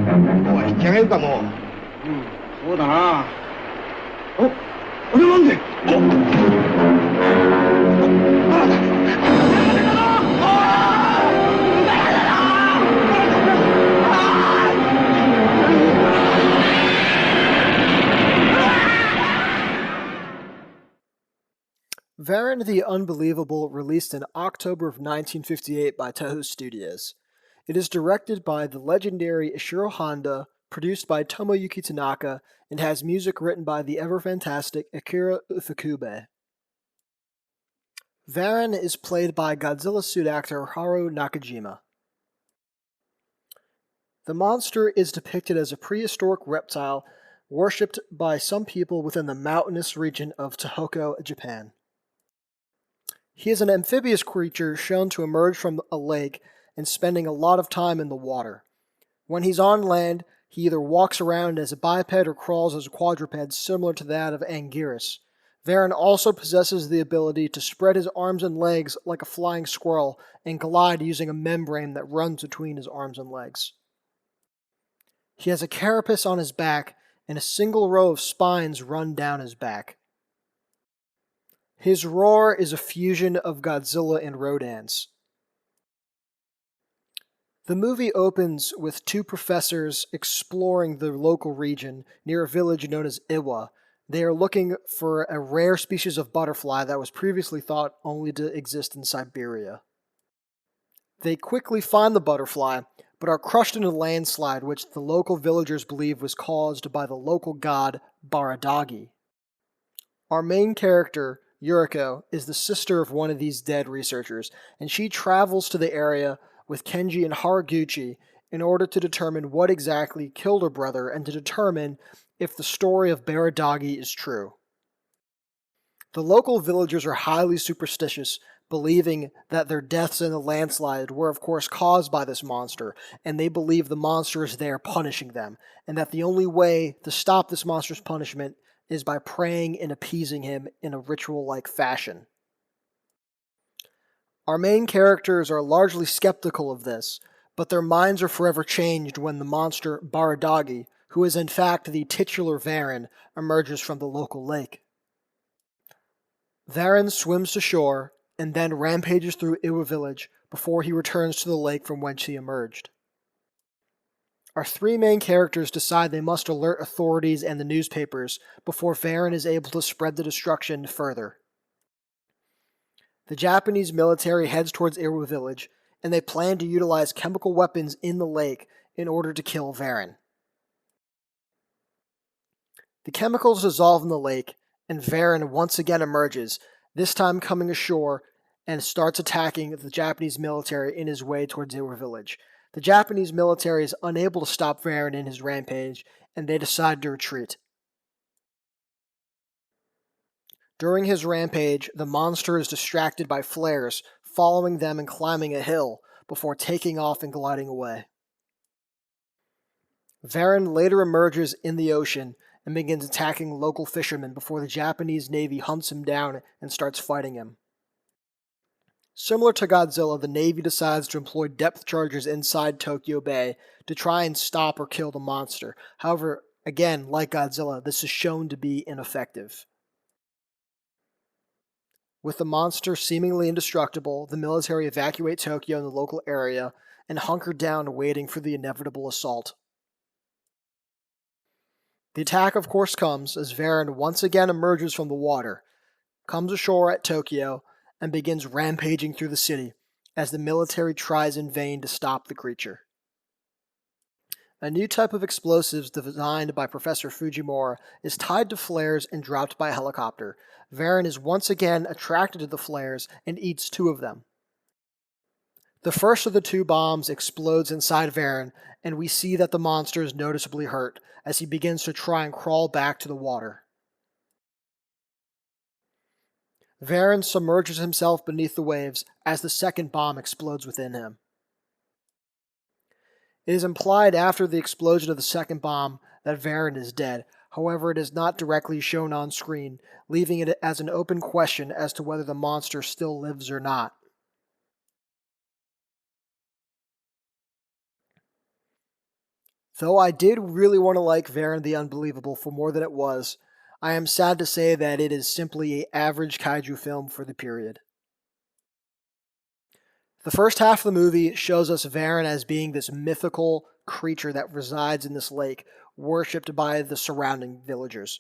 は引き上げるかも。そうだな。お、これなんで。Varan the Unbelievable, released in October of 1958 by Toho Studios. It is directed by the legendary Ishiro Honda, produced by Tomoyuki Tanaka, and has music written by the ever-fantastic Akira Ifukube. Varan is played by Godzilla suit actor Haru Nakajima. The monster is depicted as a prehistoric reptile worshipped by some people within the mountainous region of Tohoku, Japan. He is an amphibious creature shown to emerge from a lake and spending a lot of time in the water. When he's on land, he either walks around as a biped or crawls as a quadruped similar to that of Anguirus. Varan also possesses the ability to spread his arms and legs like a flying squirrel and glide using a membrane that runs between his arms and legs. He has a carapace on his back and a single row of spines run down his back. His roar is a fusion of Godzilla and Rodans. The movie opens with two professors exploring the local region near a village known as Iwa. They are looking for a rare species of butterfly that was previously thought only to exist in Siberia. They quickly find the butterfly, but are crushed in a landslide which the local villagers believe was caused by the local god Baradagi. Our main character, Yuriko, is the sister of one of these dead researchers, and she travels to the area with Kenji and Haraguchi in order to determine what exactly killed her brother and to determine if the story of Baradagi is true. The local villagers are highly superstitious, believing that their deaths in the landslide were of course caused by this monster, and they believe the monster is there punishing them, and that the only way to stop this monster's punishment is by praying and appeasing him in a ritual-like fashion. Our main characters are largely skeptical of this, but their minds are forever changed when the monster Baradagi, who is in fact the titular Varan, emerges from the local lake. Varan swims to shore and then rampages through Iwa village before he returns to the lake from whence he emerged. Our three main characters decide they must alert authorities and the newspapers before Varan is able to spread the destruction further. The Japanese military heads towards Iwa village, and they plan to utilize chemical weapons in the lake in order to kill Varan. The chemicals dissolve in the lake, and Varan once again emerges, this time coming ashore and starts attacking the Japanese military in his way towards Iwa village. The Japanese military is unable to stop Varan in his rampage, and they decide to retreat. During his rampage, the monster is distracted by flares, following them and climbing a hill, before taking off and gliding away. Varan later emerges in the ocean and begins attacking local fishermen before the Japanese Navy hunts him down and starts fighting him. Similar to Godzilla, the Navy decides to employ depth charges inside Tokyo Bay to try and stop or kill the monster. However, again, like Godzilla, this is shown to be ineffective. With the monster seemingly indestructible, the military evacuate Tokyo and the local area and hunker down waiting for the inevitable assault. The attack of course comes as Varan once again emerges from the water, comes ashore at Tokyo, and begins rampaging through the city as the military tries in vain to stop the creature. A new type of explosives designed by Professor Fujimura is tied to flares and dropped by a helicopter. Varan is once again attracted to the flares and eats two of them. The first of the two bombs explodes inside Varan, and we see that the monster is noticeably hurt as he begins to try and crawl back to the water. Varan submerges himself beneath the waves as the second bomb explodes within him. It is implied after the explosion of the second bomb that Varan is dead. However, it is not directly shown on screen, leaving it as an open question as to whether the monster still lives or not. Though I did really want to like Varan the Unbelievable for more than it was, I am sad to say that it is simply an average kaiju film for the period. The first half of the movie shows us Varan as being this mythical creature that resides in this lake, worshipped by the surrounding villagers.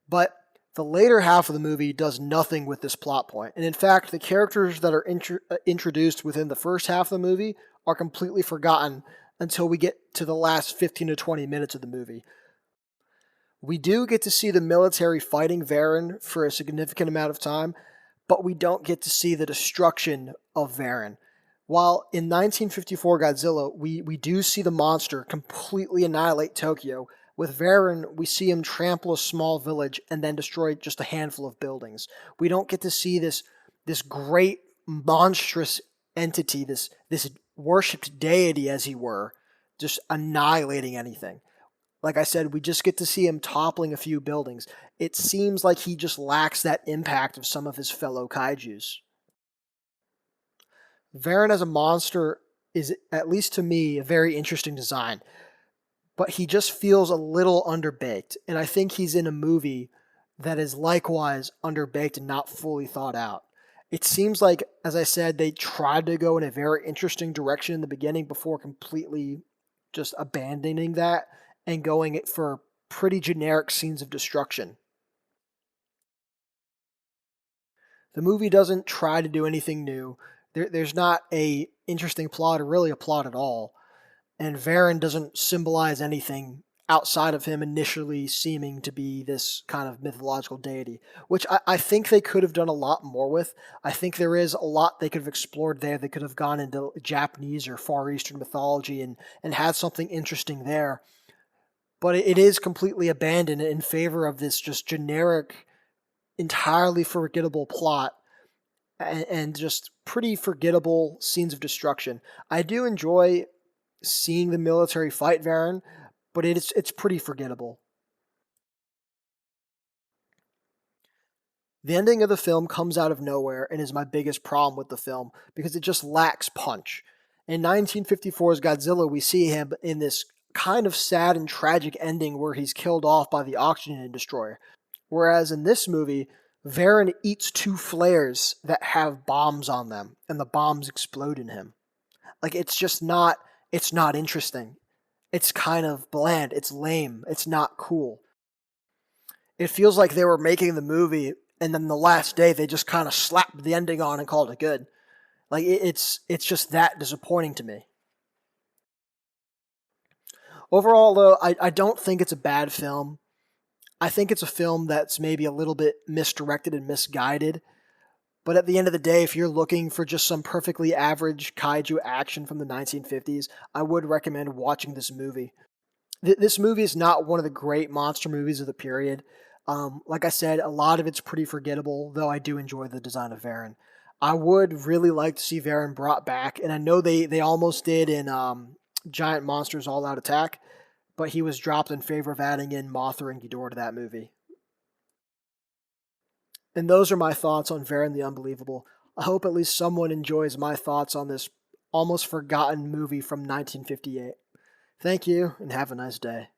But the later half of the movie does nothing with this plot point. And in fact, the characters that are introduced within the first half of the movie are completely forgotten until we get to the last 15 to 20 minutes of the movie. We do get to see the military fighting Varan for a significant amount of time, but we don't get to see the destruction of Varan. While in 1954 Godzilla, we do see the monster completely annihilate Tokyo, with Varan, we see him trample a small village and then destroy just a handful of buildings. We don't get to see this great monstrous entity, this worshipped deity, as he were, just annihilating anything. Like I said, we just get to see him toppling a few buildings. It seems like he just lacks that impact of some of his fellow kaijus. Varan as a monster is, at least to me, a very interesting design, but he just feels a little underbaked, and I think he's in a movie that is likewise underbaked and not fully thought out. It seems like, as I said, they tried to go in a very interesting direction in the beginning before completely just abandoning that and going for pretty generic scenes of destruction. The movie doesn't try to do anything new. There's not a interesting plot or really a plot at all. And Varan doesn't symbolize anything outside of him initially seeming to be this kind of mythological deity, which I think they could have done a lot more with. I think there is a lot they could have explored there. They could have gone into Japanese or Far Eastern mythology and had something interesting there. But it is completely abandoned in favor of this just generic, entirely forgettable plot and just pretty forgettable scenes of destruction. I do enjoy seeing the military fight Varan, but it's pretty forgettable. The ending of the film comes out of nowhere and is my biggest problem with the film because it just lacks punch. In 1954's Godzilla, we see him in this kind of sad and tragic ending where he's killed off by the oxygen destroyer. Whereas in this movie, Varan eats two flares that have bombs on them, and the bombs explode in him. Like, it's not interesting. It's kind of bland. It's lame. It's not cool. It feels like they were making the movie, and then the last day they just kind of slapped the ending on and called it good. Like, it's just that disappointing to me. Overall, though, I don't think it's a bad film. I think it's a film that's maybe a little bit misdirected and misguided. But at the end of the day, if you're looking for just some perfectly average kaiju action from the 1950s, I would recommend watching this movie. This movie is not one of the great monster movies of the period. Like I said, a lot of it's pretty forgettable, though I do enjoy the design of Varan. I would really like to see Varan brought back, and I know they almost did in Giant Monsters All Out Attack, but he was dropped in favor of adding in Mothra and Ghidorah to that movie. And those are my thoughts on Varan the Unbelievable. I hope at least someone enjoys my thoughts on this almost forgotten movie from 1958. Thank you, and have a nice day.